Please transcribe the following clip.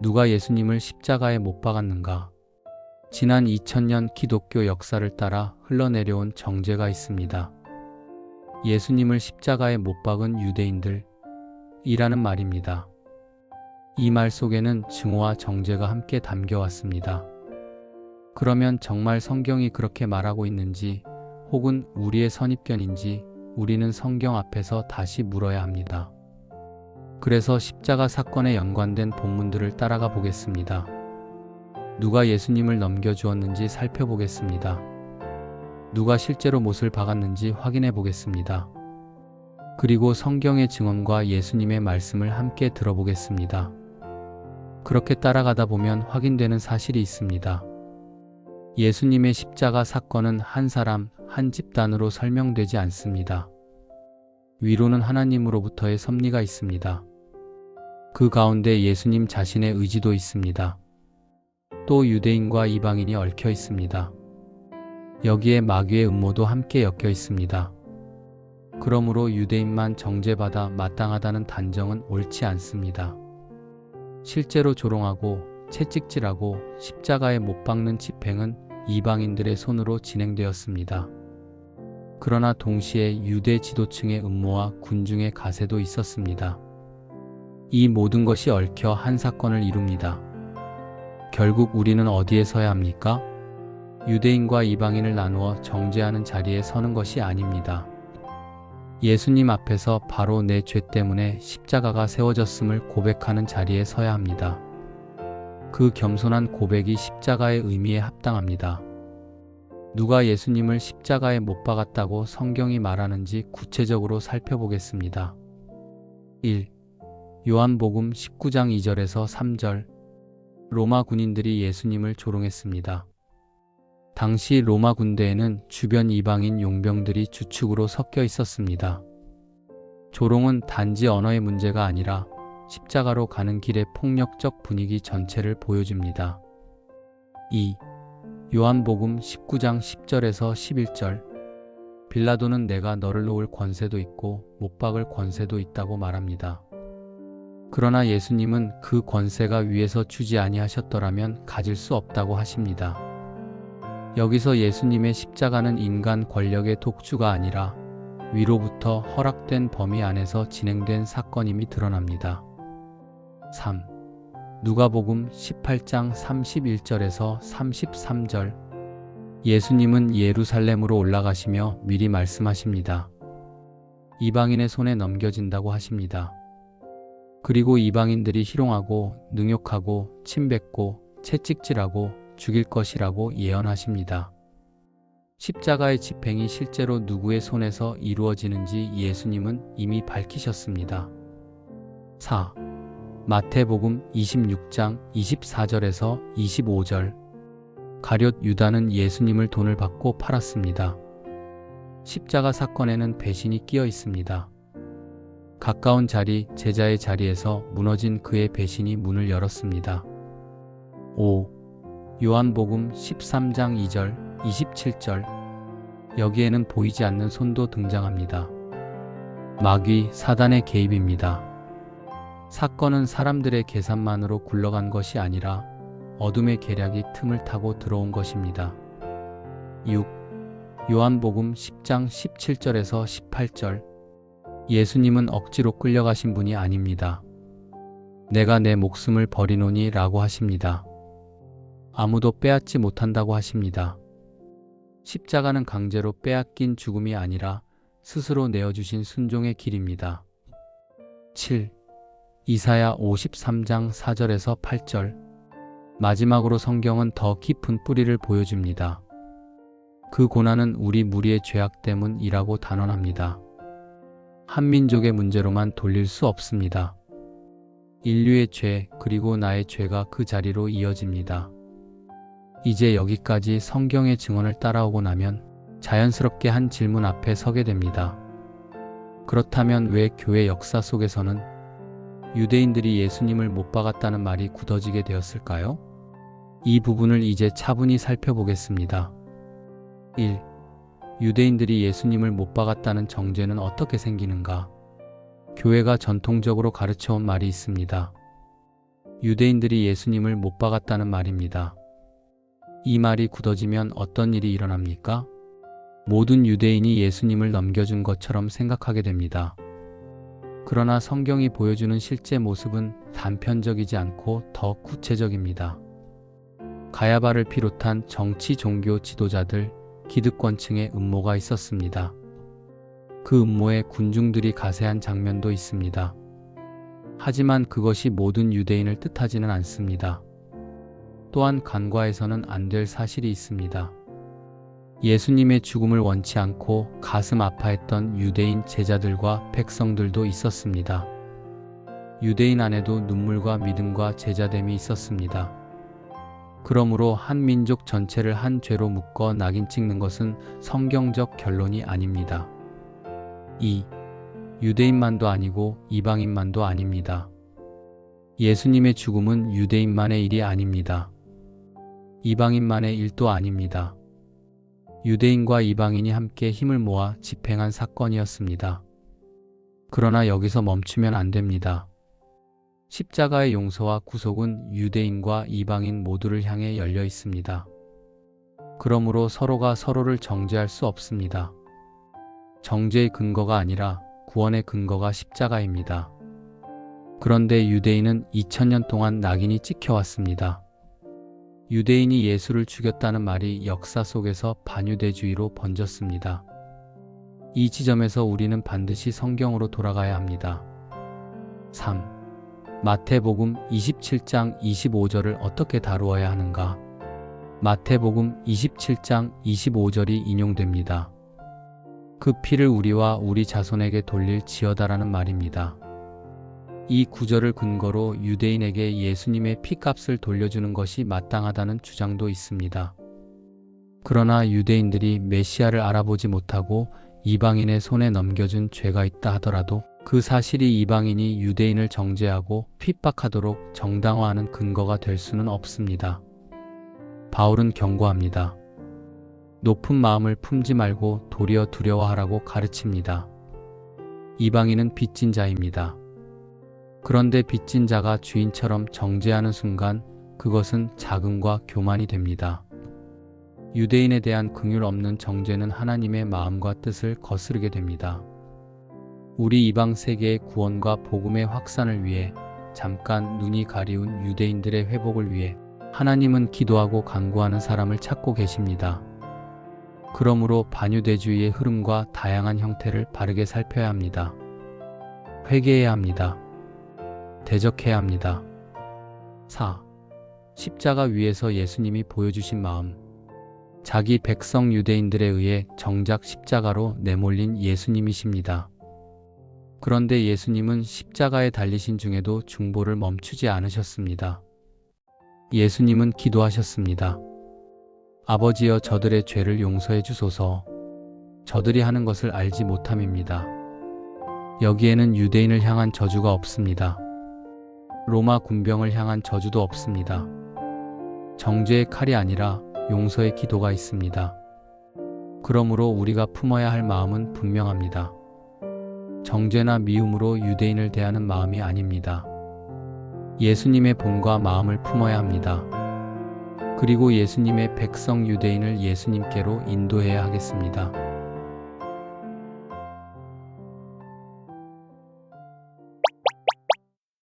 누가 예수님을 십자가에 못 박았는가? 지난 2000년 기독교 역사를 따라 흘러내려온 정죄가 있습니다. 예수님을 십자가에 못 박은 유대인들이라는 말입니다. 이 말 속에는 증오와 정죄가 함께 담겨왔습니다. 그러면 정말 성경이 그렇게 말하고 있는지, 혹은 우리의 선입견인지 우리는 성경 앞에서 다시 물어야 합니다. 그래서 십자가 사건에 연관된 본문들을 따라가 보겠습니다. 누가 예수님을 넘겨주었는지 살펴보겠습니다. 누가 실제로 못을 박았는지 확인해 보겠습니다. 그리고 성경의 증언과 예수님의 말씀을 함께 들어보겠습니다. 그렇게 따라가다 보면 확인되는 사실이 있습니다. 예수님의 십자가 사건은 한 사람, 한 집단으로 설명되지 않습니다. 위로는 하나님으로부터의 섭리가 있습니다. 그 가운데 예수님 자신의 의지도 있습니다. 또 유대인과 이방인이 얽혀 있습니다. 여기에 마귀의 음모도 함께 엮여 있습니다. 그러므로 유대인만 정죄받아 마땅하다는 단정은 옳지 않습니다. 실제로 조롱하고 채찍질하고 십자가에 못 박는 집행은 이방인들의 손으로 진행되었습니다. 그러나 동시에 유대 지도층의 음모와 군중의 가세도 있었습니다. 이 모든 것이 얽혀 한 사건을 이룹니다. 결국 우리는 어디에 서야 합니까? 유대인과 이방인을 나누어 정죄하는 자리에 서는 것이 아닙니다. 예수님 앞에서 바로 내 죄 때문에 십자가가 세워졌음을 고백하는 자리에 서야 합니다. 그 겸손한 고백이 십자가의 의미에 합당합니다. 누가 예수님을 십자가에 못 박았다고 성경이 말하는지 구체적으로 살펴보겠습니다. 1. 요한복음 19장 2절에서 3절. 로마 군인들이 예수님을 조롱했습니다. 당시 로마 군대에는 주변 이방인 용병들이 주축으로 섞여 있었습니다. 조롱은 단지 언어의 문제가 아니라 십자가로 가는 길의 폭력적 분위기 전체를 보여줍니다. 2. 요한복음 19장 10절에서 11절. 빌라도는 내가 너를 놓을 권세도 있고 못 박을 권세도 있다고 말합니다. 그러나 예수님은 그 권세가 위에서 주지 아니하셨더라면 가질 수 없다고 하십니다. 여기서 예수님의 십자가는 인간 권력의 독주가 아니라 위로부터 허락된 범위 안에서 진행된 사건임이 드러납니다. 3. 누가복음 18장 31절에서 33절. 예수님은 예루살렘으로 올라가시며 미리 말씀하십니다. 이방인의 손에 넘겨진다고 하십니다. 그리고 이방인들이 희롱하고 능욕하고 침뱉고 채찍질하고 죽일 것이라고 예언하십니다. 십자가의 집행이 실제로 누구의 손에서 이루어지는지 예수님은 이미 밝히셨습니다. 4. 마태복음 26장 24절에서 25절. 가룟 유다는 예수님을 돈을 받고 팔았습니다. 십자가 사건에는 배신이 끼어 있습니다. 가까운 자리, 제자의 자리에서 무너진 그의 배신이 문을 열었습니다. 5. 요한복음 13장 2절, 27절. 여기에는 보이지 않는 손도 등장합니다. 마귀, 사단의 개입입니다. 사건은 사람들의 계산만으로 굴러간 것이 아니라 어둠의 계략이 틈을 타고 들어온 것입니다. 6. 요한복음 10장 17절에서 18절. 예수님은 억지로 끌려가신 분이 아닙니다. 내가 내 목숨을 버리노니 라고 하십니다. 아무도 빼앗지 못한다고 하십니다. 십자가는 강제로 빼앗긴 죽음이 아니라 스스로 내어주신 순종의 길입니다. 7. 이사야 53장 4절에서 8절. 마지막으로 성경은 더 깊은 뿌리를 보여줍니다. 그 고난은 우리 무리의 죄악 때문이라고 단언합니다. 한민족의 문제로만 돌릴 수 없습니다. 인류의 죄 그리고 나의 죄가 그 자리로 이어집니다. 이제 여기까지 성경의 증언을 따라오고 나면 자연스럽게 한 질문 앞에 서게 됩니다. 그렇다면 왜 교회 역사 속에서는 유대인들이 예수님을 못 박았다는 말이 굳어지게 되었을까요? 이 부분을 이제 차분히 살펴보겠습니다. 1. 유대인들이 예수님을 못 박았다는 정죄는 어떻게 생기는가? 교회가 전통적으로 가르쳐온 말이 있습니다. 유대인들이 예수님을 못 박았다는 말입니다. 이 말이 굳어지면 어떤 일이 일어납니까? 모든 유대인이 예수님을 넘겨준 것처럼 생각하게 됩니다. 그러나 성경이 보여주는 실제 모습은 단편적이지 않고 더 구체적입니다. 가야바를 비롯한 정치 종교 지도자들, 기득권층의 음모가 있었습니다. 그 음모에 군중들이 가세한 장면도 있습니다. 하지만 그것이 모든 유대인을 뜻하지는 않습니다. 또한 간과해서는 안 될 사실이 있습니다. 예수님의 죽음을 원치 않고 가슴 아파했던 유대인 제자들과 백성들도 있었습니다. 유대인 안에도 눈물과 믿음과 제자됨이 있었습니다. 그러므로 한 민족 전체를 한 죄로 묶어 낙인 찍는 것은 성경적 결론이 아닙니다. 2. 유대인만도 아니고 이방인만도 아닙니다. 예수님의 죽음은 유대인만의 일이 아닙니다. 이방인만의 일도 아닙니다. 유대인과 이방인이 함께 힘을 모아 집행한 사건이었습니다. 그러나 여기서 멈추면 안 됩니다. 십자가의 용서와 구속은 유대인과 이방인 모두를 향해 열려 있습니다. 그러므로 서로가 서로를 정죄할 수 없습니다. 정죄의 근거가 아니라 구원의 근거가 십자가입니다. 그런데 유대인은 2000년 동안 낙인이 찍혀왔습니다. 유대인이 예수를 죽였다는 말이 역사 속에서 반유대주의로 번졌습니다. 이 지점에서 우리는 반드시 성경으로 돌아가야 합니다. 3. 마태복음 27장 25절을 어떻게 다루어야 하는가? 마태복음 27장 25절이 인용됩니다. 그 피를 우리와 우리 자손에게 돌릴지어다라는 말입니다. 이 구절을 근거로 유대인에게 예수님의 피값을 돌려주는 것이 마땅하다는 주장도 있습니다. 그러나 유대인들이 메시아를 알아보지 못하고 이방인의 손에 넘겨준 죄가 있다 하더라도 그 사실이 이방인이 유대인을 정죄하고 핍박하도록 정당화하는 근거가 될 수는 없습니다. 바울은 경고합니다. 높은 마음을 품지 말고 도리어 두려워하라고 가르칩니다. 이방인은 빚진 자입니다. 그런데 빚진 자가 주인처럼 정죄하는 순간 그것은 자금과 교만이 됩니다. 유대인에 대한 긍휼 없는 정죄는 하나님의 마음과 뜻을 거스르게 됩니다. 우리 이방 세계의 구원과 복음의 확산을 위해 잠깐 눈이 가리운 유대인들의 회복을 위해 하나님은 기도하고 간구하는 사람을 찾고 계십니다. 그러므로 반유대주의의 흐름과 다양한 형태를 바르게 살펴야 합니다. 회개해야 합니다. 대적해야 합니다. 4. 십자가 위에서 예수님이 보여주신 마음. 자기 백성 유대인들에 의해 정작 십자가로 내몰린 예수님이십니다. 그런데 예수님은 십자가에 달리신 중에도 중보를 멈추지 않으셨습니다. 예수님은 기도하셨습니다. 아버지여 저들의 죄를 용서해 주소서. 저들이 하는 것을 알지 못함입니다. 여기에는 유대인을 향한 저주가 없습니다. 로마 군병을 향한 저주도 없습니다. 정죄의 칼이 아니라 용서의 기도가 있습니다. 그러므로 우리가 품어야 할 마음은 분명합니다. 정죄나 미움으로 유대인을 대하는 마음이 아닙니다. 예수님의 본과 마음을 품어야 합니다. 그리고 예수님의 백성 유대인을 예수님께로 인도해야 하겠습니다.